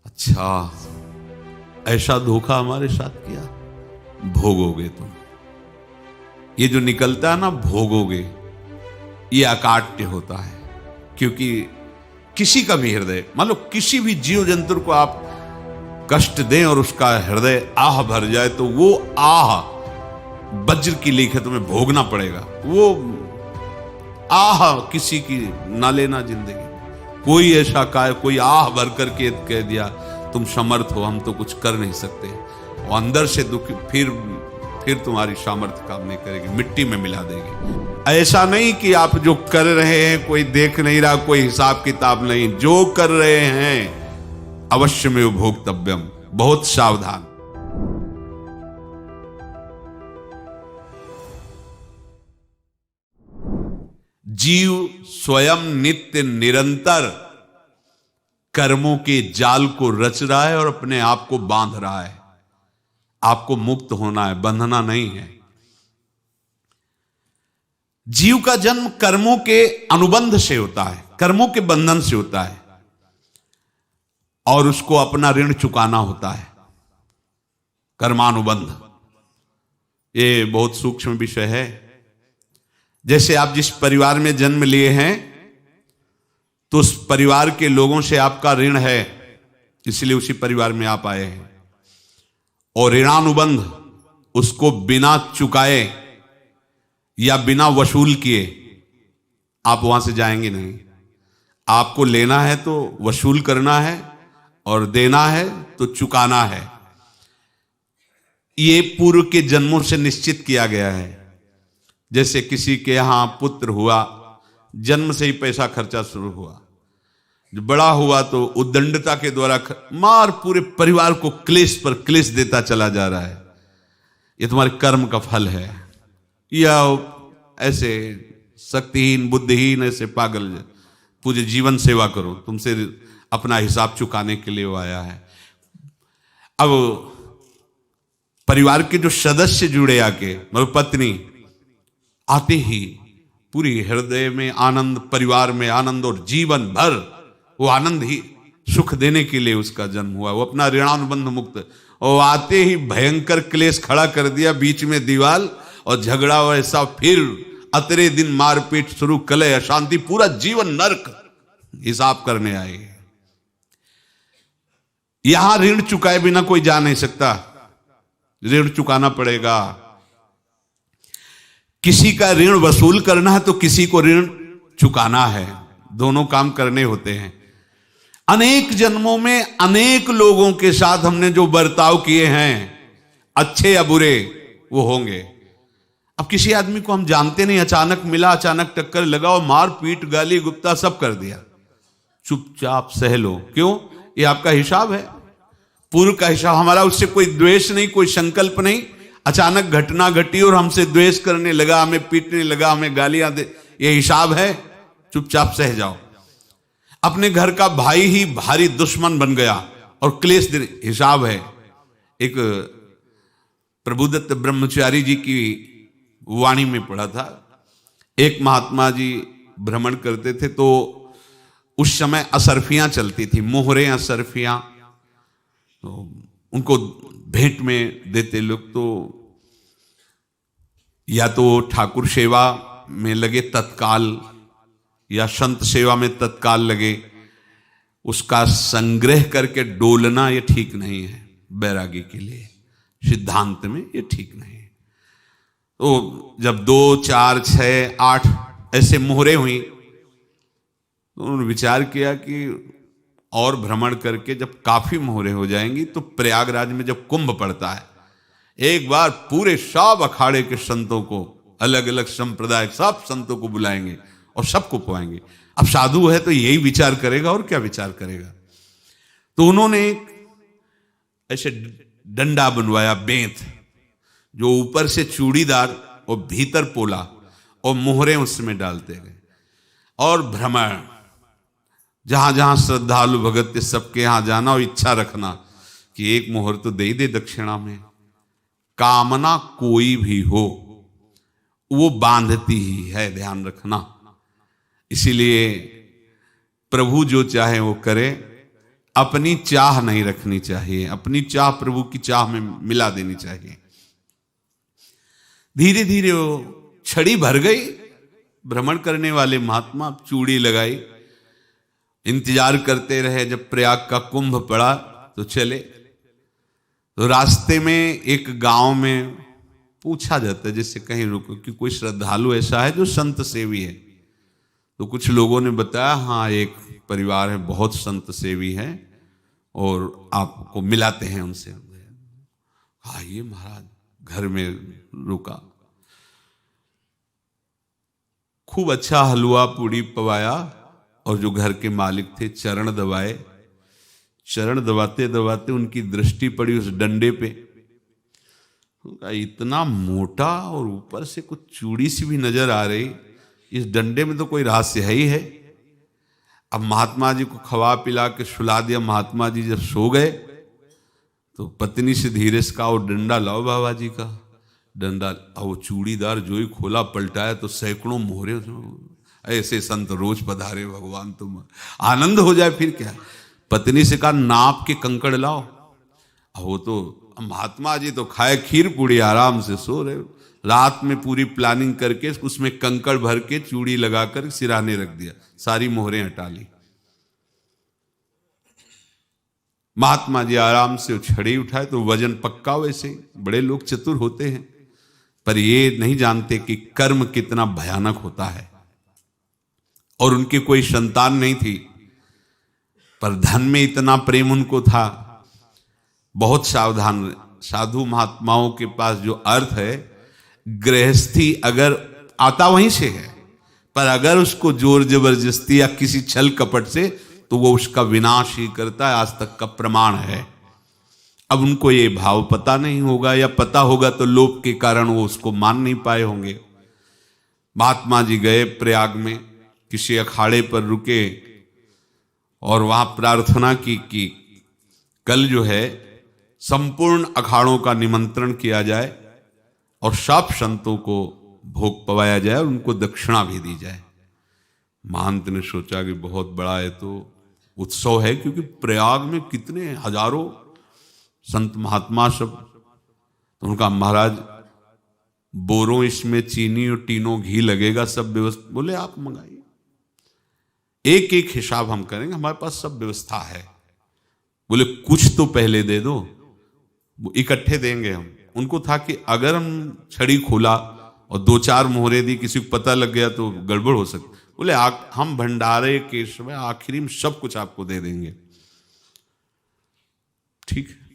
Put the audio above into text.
अच्छा, ऐसा धोखा हमारे साथ किया, भोगोगे तुम। ये जो निकलता है ना भोगोगे, ये अकाट्य होता है। क्योंकि किसी का भी हृदय, मान लो किसी भी जीव जंतु को आप कष्ट दें और उसका हृदय आह भर जाए, तो वो आह वज्र की लीक है, तुम्हें भोगना पड़ेगा। वो आह किसी की ना लेना जिंदगी। कोई ऐसा कोई आह भर करके कह दिया तुम समर्थ हो, हम तो कुछ कर नहीं सकते, और अंदर से दुख, फिर तुम्हारी सामर्थ्य काम नहीं करेगी, मिट्टी में मिला देगी। ऐसा नहीं कि आप जो कर रहे हैं कोई देख नहीं रहा, कोई हिसाब किताब नहीं, जो कर रहे हैं अवश्य में भोक्तव्यम, बहुत सावधान। जीव स्वयं नित्य निरंतर कर्मों के जाल को रच रहा है और अपने आप को बांध रहा है। आपको मुक्त होना है, बंधना नहीं है। जीव का जन्म कर्मों के अनुबंध से होता है, कर्मों के बंधन से होता है, और उसको अपना ऋण चुकाना होता है। कर्मानुबंध ये बहुत सूक्ष्म विषय है। जैसे आप जिस परिवार में जन्म लिए हैं, तो उस परिवार के लोगों से आपका ऋण है, इसलिए उसी परिवार में आप आए हैं। और ऋणानुबंध उसको बिना चुकाए या बिना वसूल किए आप वहां से जाएंगे नहीं। आपको लेना है तो वसूल करना है, और देना है तो चुकाना है। ये पूर्व के जन्मों से निश्चित किया गया है। जैसे किसी के यहां पुत्र हुआ, जन्म से ही पैसा खर्चा शुरू हुआ, जो बड़ा हुआ तो उद्दंडता के द्वारा मार पूरे परिवार को क्लेश पर क्लेश देता चला जा रहा है। ये तुम्हारे कर्म का फल है। या ऐसे शक्तिहीन बुद्धिहीन ऐसे पागल पूरे जीवन सेवा करो, तुमसे अपना हिसाब चुकाने के लिए वो आया है। अब परिवार के जो सदस्य जुड़े आके, मतलब पत्नी आते ही पूरी हृदय में आनंद, परिवार में आनंद, और जीवन भर वो आनंद ही सुख देने के लिए उसका जन्म हुआ। वो अपना ऋणानुबंध मुक्त, और आते ही भयंकर क्लेश खड़ा कर दिया, बीच में दीवाल और झगड़ा वैसा, फिर अतरे दिन मारपीट शुरू, कलह अशांति, पूरा जीवन नरक हिसाब करने आए। यहां ऋण चुकाए बिना कोई जा नहीं सकता, ऋण चुकाना पड़ेगा। किसी का ऋण वसूल करना है तो किसी को ऋण चुकाना है, दोनों काम करने होते हैं। अनेक जन्मों में अनेक लोगों के साथ हमने जो बर्ताव किए हैं, अच्छे या बुरे, वो होंगे। अब किसी आदमी को हम जानते नहीं, अचानक मिला, अचानक टक्कर लगा और मार पीट गाली गुप्ता सब कर दिया, चुपचाप सह लो। क्यों? ये आपका हिसाब है, पूर्व का हिसाब। हमारा उससे कोई द्वेष नहीं, कोई संकल्प नहीं। अचानक घटना घटी और हमसे द्वेष करने लगा, हमें पीटने लगा, हमें गालियां दे, ये हिसाब है, चुपचाप सह जाओ। अपने घर का भाई ही भारी दुश्मन बन गया और क्लेश दे, हिसाब है। एक प्रभुदत्त ब्रह्मचारी जी की वाणी में पढ़ा था, एक महात्मा जी भ्रमण करते थे, तो उस समय असरफियां चलती थी, मोहरे असरफियां, तो उनको भेंट में देते लोग। तो या तो ठाकुर सेवा में लगे तत्काल, या संत सेवा में तत्काल लगे, उसका संग्रह करके डोलना ये ठीक नहीं है बैरागी के लिए, सिद्धांत में ये ठीक नहीं है। तो जब 2, 4, 6, 8 ऐसे मोहरे हुई, तो उन्होंने विचार किया कि और भ्रमण करके जब काफी मोहरे हो जाएंगी तो प्रयागराज में जब कुंभ पड़ता है, एक बार पूरे सब अखाड़े के संतों को, अलग अलग संप्रदाय सब संतों को बुलाएंगे और सबको पवाएंगे। अब साधु है तो यही विचार करेगा, और क्या विचार करेगा। तो उन्होंने एक ऐसे डंडा बनवाया, बेंत, जो ऊपर से चूड़ीदार और भीतर पोला, और मोहरे उसमें डालते गए। और भ्रमण, जहां जहां श्रद्धालु भगत थे सबके यहां जाना, और इच्छा रखना कि एक मोहर तो दे दे दक्षिणा में। कामना कोई भी हो वो बांधती ही है, ध्यान रखना। इसीलिए प्रभु जो चाहे वो करे, अपनी चाह नहीं रखनी चाहिए, अपनी चाह प्रभु की चाह में मिला देनी चाहिए। धीरे धीरे वो छड़ी भर गई। भ्रमण करने वाले महात्मा चूड़ी लगाई, इंतजार करते रहे। जब प्रयाग का कुंभ पड़ा तो चले। तो रास्ते में एक गांव में पूछा जाता है, जैसे कहीं रुको कि कोई श्रद्धालु ऐसा है जो संत सेवी है। तो कुछ लोगों ने बताया, हाँ एक परिवार है, बहुत संत सेवी है और आपको मिलाते हैं उनसे। आइए महाराज, घर में रुका। खूब अच्छा हलवा पूड़ी पवाया और जो घर के मालिक थे चरण दबाए। चरण दबाते दबाते उनकी दृष्टि पड़ी उस डंडे पे। इतना मोटा और ऊपर से कुछ चूड़ी सी भी नजर आ रही, इस डंडे में तो कोई रहस्य है ही है। अब महात्मा जी को खवा पिला के सुला दिया। महात्मा जी जब सो गए तो पत्नी से धीरे से कहा, वो डंडा लाओ बाबा जी का। डंडा, वो चूड़ीदार जो ही खोला पलटाया तो सैकड़ों मोहरे। ऐसे संत रोज पधारे भगवान, तुम आनंद हो जाए फिर क्या। पत्नी से कहा, नाप के कंकड़ लाओ। वो तो महात्मा जी तो खाए खीर पूड़ी, आराम से सो रहे। रात में पूरी प्लानिंग करके उसमें कंकड़ भर के चूड़ी लगाकर सिराने रख दिया, सारी मोहरें हटा ली। महात्मा जी आराम से छड़ी उठाए तो वजन पक्का। वैसे बड़े लोग चतुर होते हैं, पर ये नहीं जानते कि कर्म कितना भयानक होता है। और उनकी कोई संतान नहीं थी, पर धन में इतना प्रेम उनको था। बहुत सावधान। साधु महात्माओं के पास जो अर्थ है, गृहस्थी अगर आता वहीं से है, पर अगर उसको जोर जबरदस्ती या किसी छल कपट से, तो वो उसका विनाश ही करता है। आज तक का प्रमाण है। अब उनको ये भाव पता नहीं होगा, या पता होगा तो लोभ के कारण वो उसको मान नहीं पाए होंगे। महात्मा जी गए प्रयाग में, किसी अखाड़े पर रुके और वहां प्रार्थना की कि कल जो है संपूर्ण अखाड़ों का निमंत्रण किया जाए और सब संतों को भोग पवाया जाए और उनको दक्षिणा भी दी जाए। महंत ने सोचा कि बहुत बड़ा है तो उत्सव है, क्योंकि प्रयाग में कितने हजारों संत महात्मा सब। तो उनका, महाराज बोरों इसमें चीनी और टीनों घी लगेगा, सब व्यवस्था। बोले आप मंगाइए, एक एक हिसाब हम करेंगे, हमारे पास सब व्यवस्था है। बोले कुछ तो पहले दे दो, इकट्ठे देंगे हम। उनको था कि अगर हम छड़ी खोला और दो चार मोहरे दी, किसी को पता लग गया तो गड़बड़ हो सकती। बोले हम भंडारे के समय आखिरी में सब कुछ आपको दे देंगे। ठीक है।